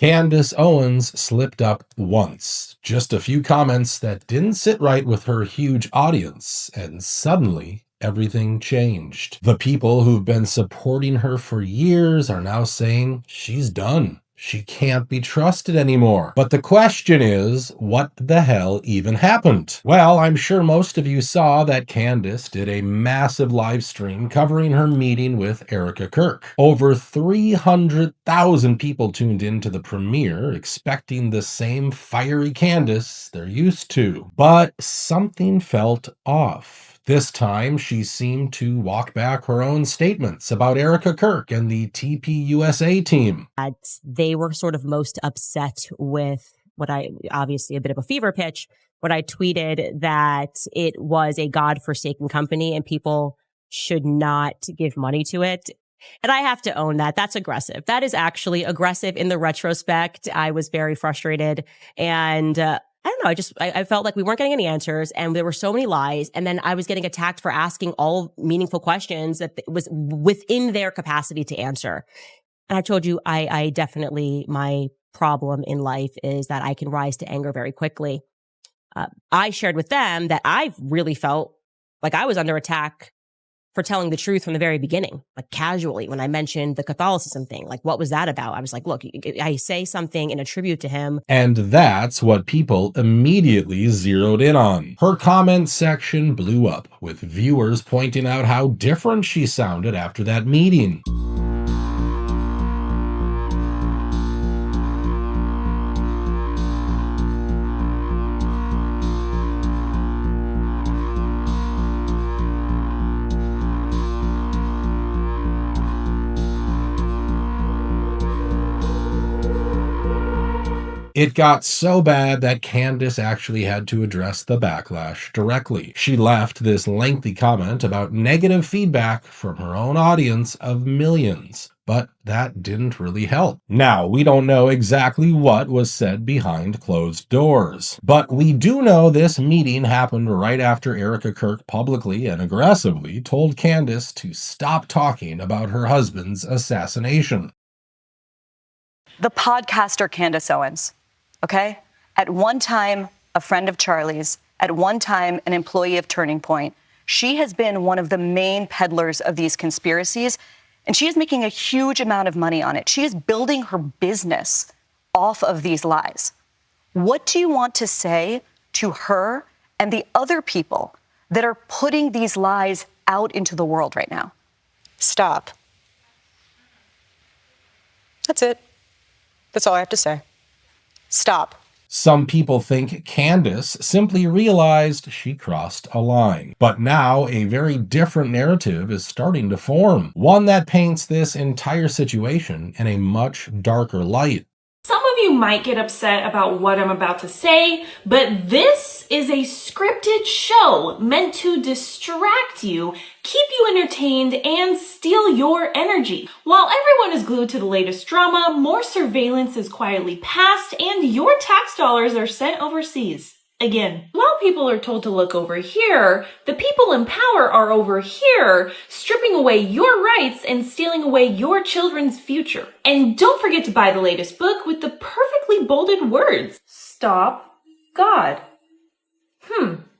Candace Owens slipped up once. Just a few comments that didn't sit right with her huge audience, and suddenly everything changed. The people who've been supporting her for years are now saying she's done. She can't be trusted anymore. But the question is, what the hell even happened? Well, I'm sure most of you saw that Candace did a massive live stream covering her meeting with Erika Kirk. Over 300,000 people tuned into the premiere, expecting the same fiery Candace they're used to. But something felt off. This time, she seemed to walk back her own statements about Erika Kirk and the TPUSA team. They were sort of most upset with obviously a bit of a fever pitch, when I tweeted that it was a God-forsaken company and people should not give money to it. And I have to own that. That's aggressive. That is actually aggressive in the retrospect. I was very frustrated and, I don't know. I felt like we weren't getting any answers and there were so many lies. And then I was getting attacked for asking all meaningful questions that was within their capacity to answer. And I told you, I definitely, my problem in life is that I can rise to anger very quickly. I shared with them that I really felt like I was under attack for telling the truth from the very beginning, like casually when I mentioned the Catholicism thing. Like, what was that about? I was like, look, I say something in a tribute to him. And that's what people immediately zeroed in on. Her comment section blew up, with viewers pointing out how different she sounded after that meeting. It got so bad that Candace actually had to address the backlash directly. She left this lengthy comment about negative feedback from her own audience of millions. But that didn't really help. Now, we don't know exactly what was said behind closed doors. But we do know this meeting happened right after Erika Kirk publicly and aggressively told Candace to stop talking about her husband's assassination. The podcaster Candace Owens. Okay? At one time, a friend of Charlie's, at one time, an employee of Turning Point. She has been one of the main peddlers of these conspiracies, and she is making a huge amount of money on it. She is building her business off of these lies. What do you want to say to her and the other people that are putting these lies out into the world right now? Stop. That's it. That's all I have to say. Stop. Some people think Candace simply realized she crossed a line. But now a very different narrative is starting to form. One that paints this entire situation in a much darker light. Some of you might get upset about what I'm about to say, but this is a scripted show meant to distract you, keep you entertained, and steal your energy. While everyone is glued to the latest drama, more surveillance is quietly passed, and your tax dollars are sent overseas. Again, while people are told to look over here, the people in power are over here, stripping away your rights and stealing away your children's future. And don't forget to buy the latest book with the perfectly bolded words, "Stop God."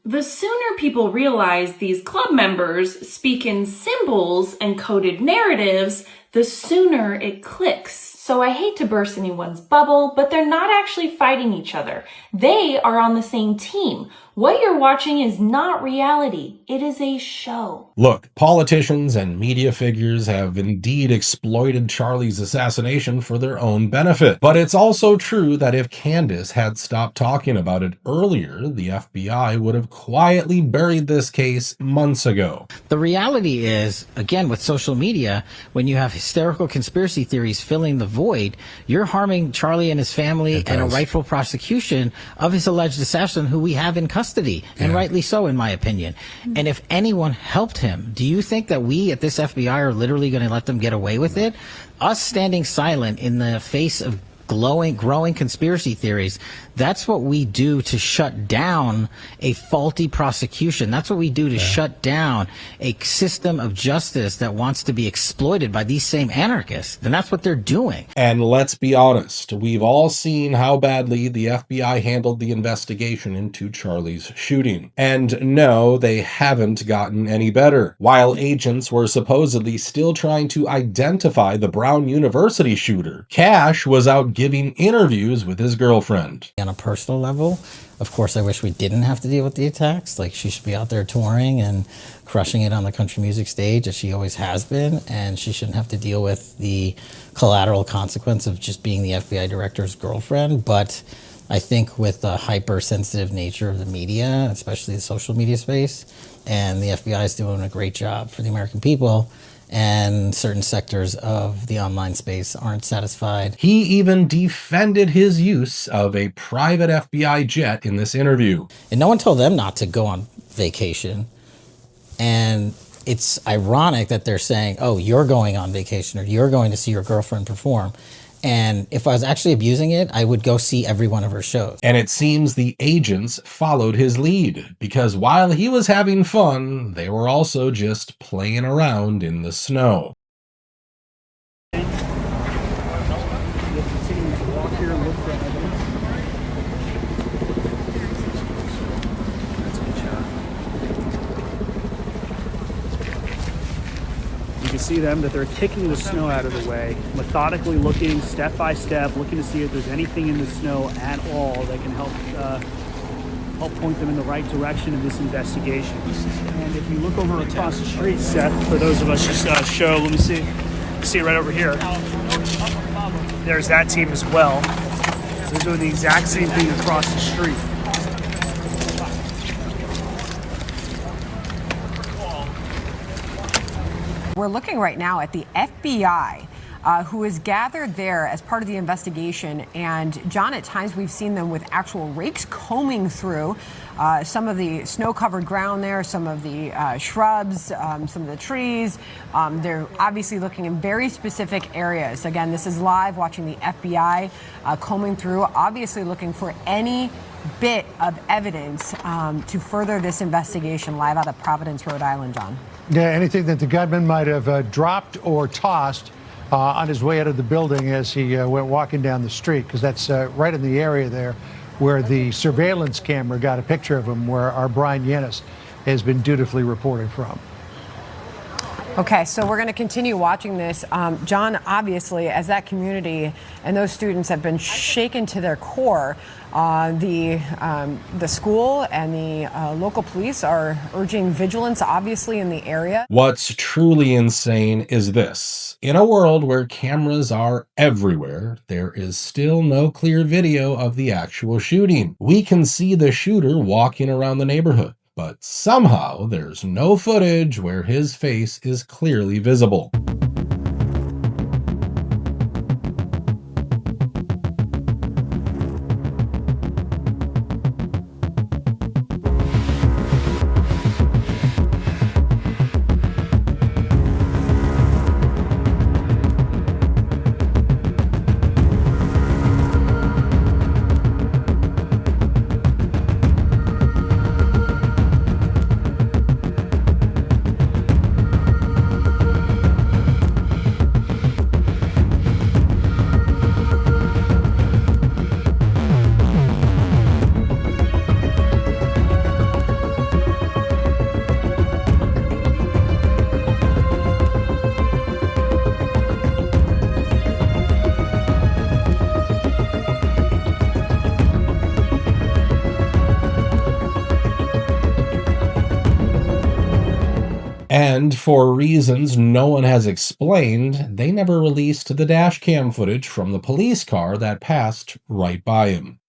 The sooner people realize these club members speak in symbols and coded narratives, the sooner it clicks. So I hate to burst anyone's bubble, but they're not actually fighting each other. They are on the same team. What you're watching is not reality. It is a show. Look, politicians and media figures have indeed exploited Charlie's assassination for their own benefit. But it's also true that if Candace had stopped talking about it earlier, the FBI would have quietly buried this case months ago. The reality is, again, with social media, when you have hysterical conspiracy theories filling the void, you're harming Charlie and his family and a rightful prosecution of his alleged assassin, who we have in custody, and rightly so, in my opinion. And if anyone helped him, do you think that we at this FBI are literally going to let them get away with it? Us standing silent in the face of growing conspiracy theories. That's what we do to shut down a faulty prosecution. That's what we do to shut down a system of justice that wants to be exploited by these same anarchists. And that's what they're doing. And let's be honest, we've all seen how badly the FBI handled the investigation into Charlie's shooting. And no, they haven't gotten any better. While agents were supposedly still trying to identify the Brown University shooter, Cash was out giving interviews with his girlfriend. On a personal level, of course, I wish we didn't have to deal with the attacks. Like, she should be out there touring and crushing it on the country music stage, as she always has been, and she shouldn't have to deal with the collateral consequence of just being the FBI director's girlfriend. But I think with the hypersensitive nature of the media, especially the social media space, and the FBI is doing a great job for the American people, and certain sectors of the online space aren't satisfied. He even defended his use of a private FBI jet in this interview. And no one told them not to go on vacation. And it's ironic that they're saying, oh, you're going on vacation, or you're going to see your girlfriend perform. And if I was actually abusing it, I would go see every one of her shows. And it seems the agents followed his lead, because while he was having fun, they were also just playing around in the snow. You can see them, that they're kicking the snow out of the way, methodically looking step by step, looking to see if there's anything in the snow at all that can help point them in the right direction in this investigation. And if you look over across the street, Seth, for those of us just show, let me see it right over here. There's that team as well. They're doing the exact same thing across the street. We're looking right now at the FBI, who is gathered there as part of the investigation. And John, at times we've seen them with actual rakes combing through some of the snow-covered ground there, some of the shrubs, some of the trees. They're obviously looking in very specific areas. Again, this is live, watching the FBI combing through, obviously looking for any bit of evidence to further this investigation, live out of Providence, Rhode Island, John. Yeah, anything that the gunman might have dropped or tossed on his way out of the building as he went walking down the street, because that's right in the area there where the surveillance camera got a picture of him, where our Brian Yennis has been dutifully reporting from. Okay, so we're going to continue watching this. John, obviously, as that community and those students have been shaken to their core, the school and the local police are urging vigilance, obviously, in the area. What's truly insane is this. In a world where cameras are everywhere, there is still no clear video of the actual shooting. We can see the shooter walking around the neighborhood, but somehow there's no footage where his face is clearly visible. And for reasons no one has explained, they never released the dash cam footage from the police car that passed right by him.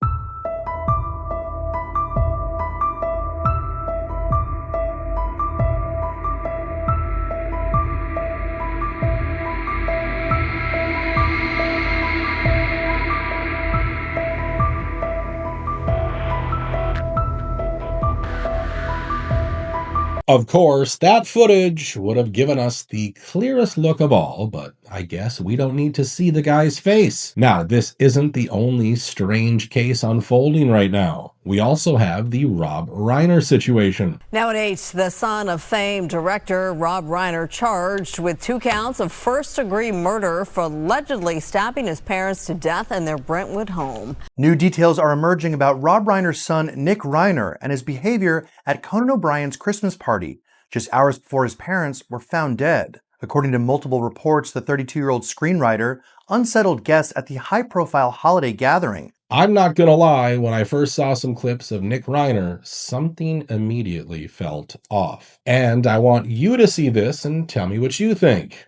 Of course, that footage would have given us the clearest look of all, but I guess we don't need to see the guy's face. Now, this isn't the only strange case unfolding right now. We also have the Rob Reiner situation. Now at 8, the son of famed director Rob Reiner charged with 2 counts of first-degree murder for allegedly stabbing his parents to death in their Brentwood home. New details are emerging about Rob Reiner's son, Nick Reiner, and his behavior at Conan O'Brien's Christmas party, just hours before his parents were found dead. According to multiple reports, the 32-year-old screenwriter unsettled guests at the high-profile holiday gathering. I'm not gonna lie, when I first saw some clips of Nick Reiner, something immediately felt off. And I want you to see this and tell me what you think.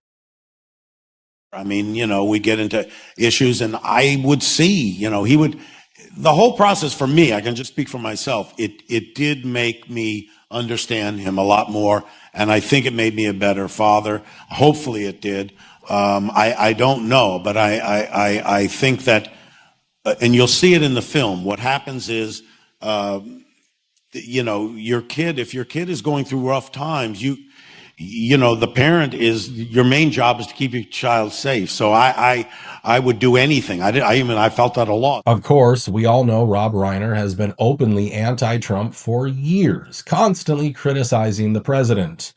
I mean, you know, we get into issues and I would see, you know, the whole process for me, I can just speak for myself, it did make me understand him a lot more, and I think it made me a better father. Hopefully it did. I don't know, but I think that, and you'll see it in the film, what happens is, you know, if your kid is going through rough times, you know, the parent your main job is to keep your child safe. So I would do anything. I felt that a lot. Of course, we all know Rob Reiner has been openly anti-Trump for years, constantly criticizing the president.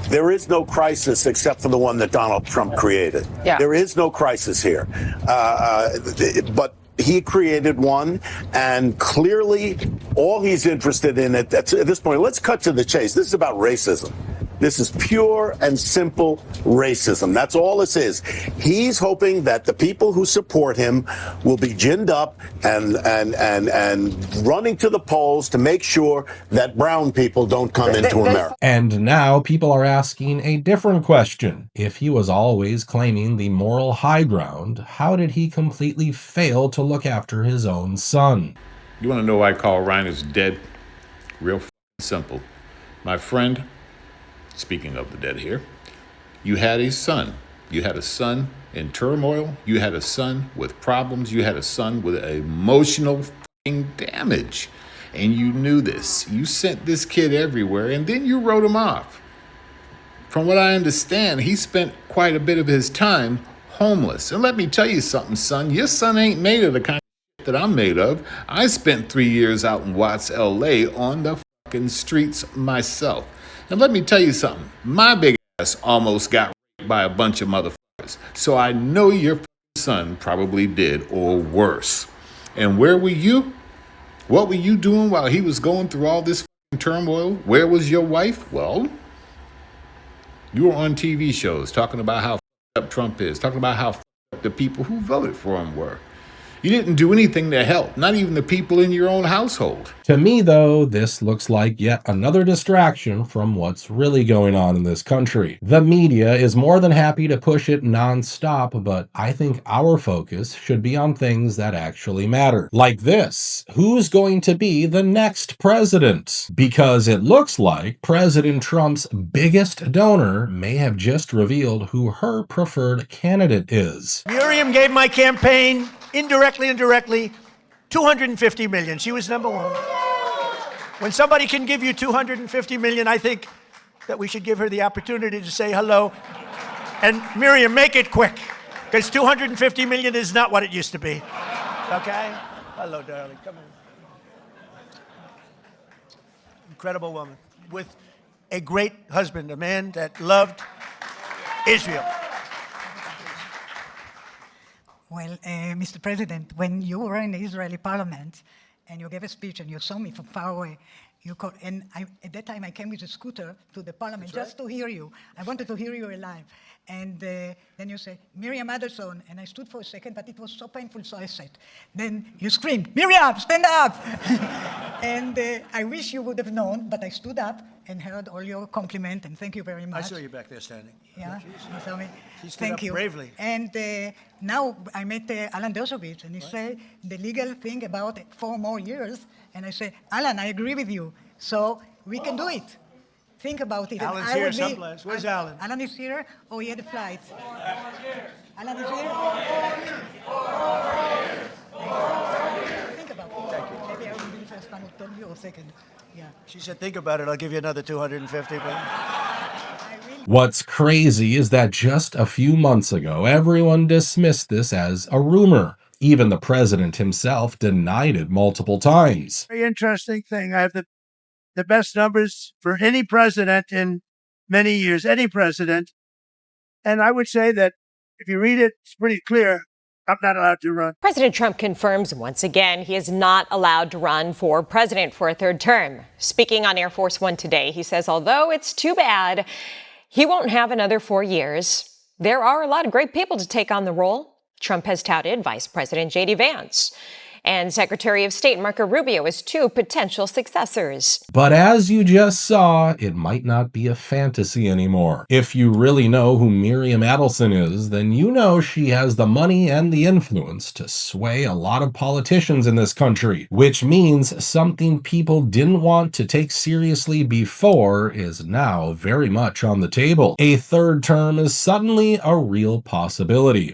There is no crisis except for the one that Donald Trump created. Yeah. There is no crisis here. But he created one, and clearly all he's interested in at this point, let's cut to the chase. This is about racism. This is pure and simple racism. That's all this is. He's hoping that the people who support him will be ginned up and running to the polls to make sure that brown people don't come into America. And now people are asking a different question. If he was always claiming the moral high ground, how did he completely fail to look after his own son? You want to know why I call Reiner's dead? Real simple. My friend, speaking of the dead here, you had a son. You had a son in turmoil. You had a son with problems. You had a son with emotional damage. And you knew this. You sent this kid everywhere, and then you wrote him off. From what I understand, he spent quite a bit of his time homeless. And let me tell you something, son. Your son ain't made of the kind of that I'm made of. I spent 3 years out in Watts, L.A. on the fucking streets myself. And let me tell you something. My big ass almost got raped by a bunch of motherfuckers. So I know your son probably did, or worse. And where were you? What were you doing while he was going through all this turmoil? Where was your wife? Well, you were on TV shows talking about how up Trump is, talking about how the people who voted for him were. You didn't do anything to help, not even the people in your own household. To me, though, this looks like yet another distraction from what's really going on in this country. The media is more than happy to push it nonstop, but I think our focus should be on things that actually matter. Like this: who's going to be the next president? Because it looks like President Trump's biggest donor may have just revealed who her preferred candidate is. Miriam gave my campaign indirectly, $250 million. She was number one. When somebody can give you $250 million, I think that we should give her the opportunity to say hello. And Miriam, make it quick, because $250 million is not what it used to be. Okay? Hello, darling. Come in. Incredible woman with a great husband, a man that loved Israel. Well, Mr. President, when you were in the Israeli parliament and you gave a speech and you saw me from far away, at that time I came with a scooter to the parliament just to hear you. I wanted to hear you alive. And then you say, Miriam Adelson, and I stood for a second, but it was so painful, so I sat. Then you screamed, Miriam, stand up! And I wish you would have known, but I stood up and heard all your compliment, and thank you very much. I saw you back there standing. Yeah, you saw me. She stood Thank up you. bravely. And now I met Alan Dershowitz, and he said the legal thing about 4 more years, and I said, Alan, I agree with you, so we can do it. Think about it. Alan's here someplace. Where's Alan? Alan is here. Oh, he had a flight. Alan is here. Think about it. Thank you. Maybe I will be the first one who told you, or second. She said, think about it, I'll give you another 250 million. What's crazy is that just a few months ago, everyone dismissed this as a rumor. Even the president himself denied it multiple times. Very interesting thing. I have the best numbers for any president in many years, any president. And I would say that if you read it, it's pretty clear. I'm not allowed to run. President Trump confirms once again he is not allowed to run for president for a third term. Speaking on Air Force One today, he says, although it's too bad he won't have another 4 years, there are a lot of great people to take on the role. Trump has touted Vice President J.D. Vance and Secretary of State Marco Rubio as two potential successors. But as you just saw, it might not be a fantasy anymore. If you really know who Miriam Adelson is, then you know she has the money and the influence to sway a lot of politicians in this country, which means something people didn't want to take seriously before is now very much on the table. A third term is suddenly a real possibility.